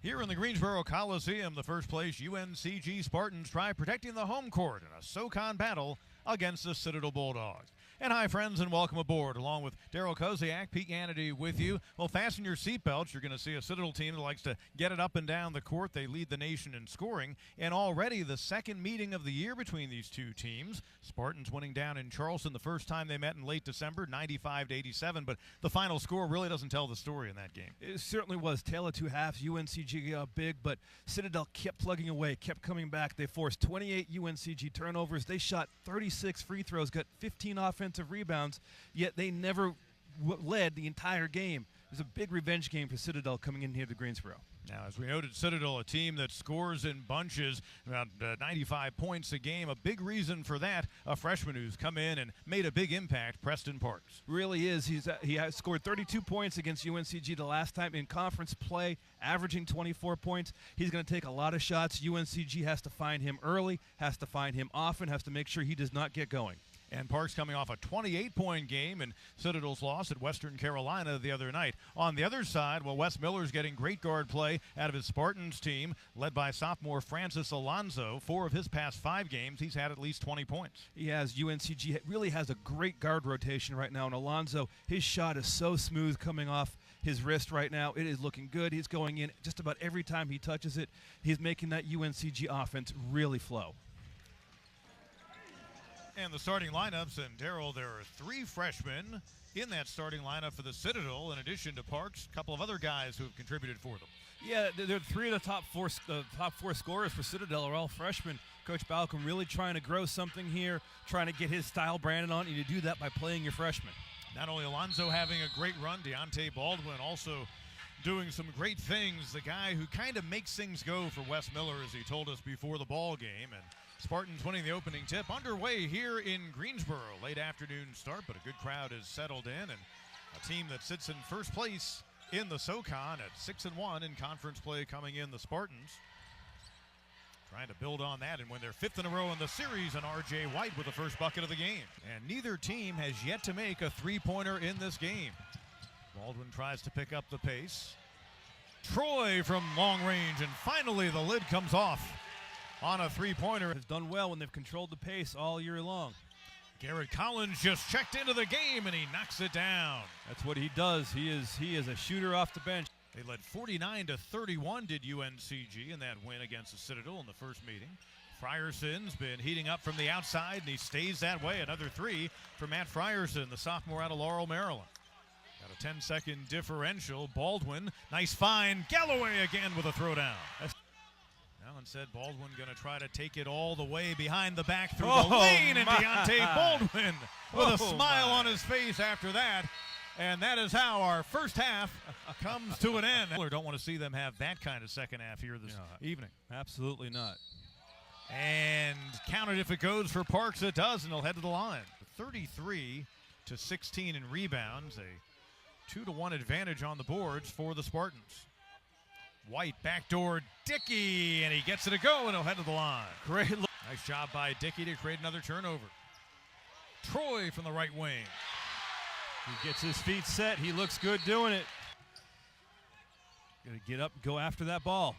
Here in the Greensboro Coliseum, the first place Uncg Spartans try protecting the home court in a SoCon battle against the Citadel Bulldogs. And hi, friends, and welcome aboard. Along with Daryl Koziak, Pete Hannity with you. Well, fasten your seatbelts. You're going to see a Citadel team that likes to get it up and down the court. They lead the nation in scoring. And already the second meeting of the year between these two teams. Spartans winning down in Charleston the first time they met in late December, 95-87. But the final score really doesn't tell the story in that game. It certainly was. Tale of two halves. UNCG got big, but Citadel kept plugging away, kept coming back. They forced 28 UNCG turnovers. They shot 36 free throws, got 15 offensive rebounds, yet they never led the entire game. It was a big revenge game for Citadel coming in here to Greensboro. Now, as we noted, Citadel, a team that scores in bunches, about 95 points a game. A big reason for that, a freshman who's come in and made a big impact, Preston Parks. Really is. He has scored 32 points against UNCG the last time in conference play, averaging 24 points. He's going to take a lot of shots. UNCG has to find him early, has to find him often, has to make sure he does not get going. And Parks coming off a 28-point game in Citadel's loss at Western Carolina the other night. On the other side, well, Wes Miller's getting great guard play out of his Spartans team, led by sophomore Francis Alonso. 4 of his past 5 games, he's had at least 20 points. He has. UNCG really has a great guard rotation right now, and Alonso, his shot is so smooth coming off his wrist right now. It is looking good. He's going in just about every time he touches it. He's making that UNCG offense really flow. And the starting lineups, and Daryl, there are 3 freshmen in that starting lineup for the Citadel, in addition to Parks, a couple of other guys who have contributed for them. Yeah, they're 3 of the top four scorers for Citadel are all freshmen. Coach Balcom really trying to grow something here, trying to get his style branded on, and you do that by playing your freshmen. Not only Alonso having a great run, Deontay Baldwin also doing some great things. The guy who kind of makes things go for Wes Miller, as he told us before the ball game. And Spartans winning the opening tip. Underway here in Greensboro. Late afternoon start, but a good crowd has settled in. And a team that sits in first place in the SoCon at 6-1 in conference play coming in, the Spartans. Trying to build on that and win their 5th in a row in the series, and R.J. White with the first bucket of the game. And neither team has yet to make a three-pointer in this game. Baldwin tries to pick up the pace. Troy from long range, and finally the lid comes off on a three-pointer. Has done well when they've controlled the pace all year long. Garrett Collins just checked into the game, and he knocks it down. That's what he does. He is a shooter off the bench. They led 49-31, did UNCG in that win against the Citadel in the first meeting. Fryerson's been heating up from the outside, and he stays that way. Another 3 for Matt Frierson, the sophomore out of Laurel, Maryland. Got a 10-second differential. Baldwin, nice find. Galloway again with a throwdown. Allen said Baldwin going to try to take it all the way behind the back through the lane, and Deontay Baldwin with a smile on his face after that. And that is how our first half comes to an end. Don't want to see them have that kind of second half here this evening. Absolutely not. And count it if it goes for Parks. It does, and he'll head to the line. 33-16 in rebounds. A 2-1 advantage on the boards for the Spartans. White backdoor Dickey, and he gets it to go, and he'll head to the line. Great look. Nice job by Dickey to create another turnover. Troy from the right wing. He gets his feet set. He looks good doing it. Gonna get up and go after that ball.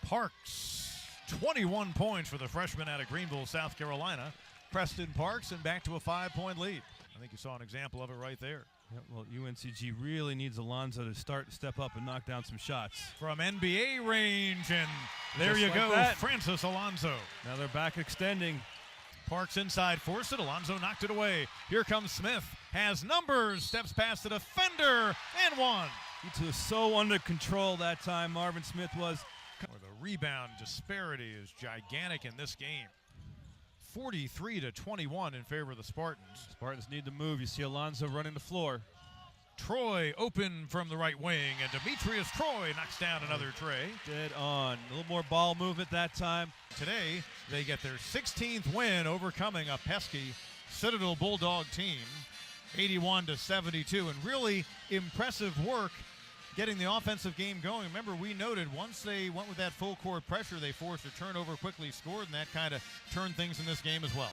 Parks, 21 points for the freshman out of Greenville, South Carolina. Preston Parks, and back to a 5-point lead. I think you saw an example of it right there. Yeah, well, UNCG really needs Alonso to step up and knock down some shots. From NBA range, and there Just you like go, that. Francis Alonso. Now they're back extending. Parks inside, forced it. Alonso knocked it away. Here comes Smith. Has numbers, steps past the defender, and one. He was so under control that time, Marvin Smith was. Where the rebound disparity is gigantic in this game. 43-21 in favor of the Spartans. Spartans need to move. You see Alonso running the floor. Troy open from the right wing, and Demetrius Troy knocks down another tray. Dead on. A little more ball movement that time. Today, they get their 16th win, overcoming a pesky Citadel Bulldog team, 81-72, and really impressive work getting the offensive game going. Remember, we noted once they went with that full court pressure, they forced a turnover, quickly scored, and that kind of turned things in this game as well.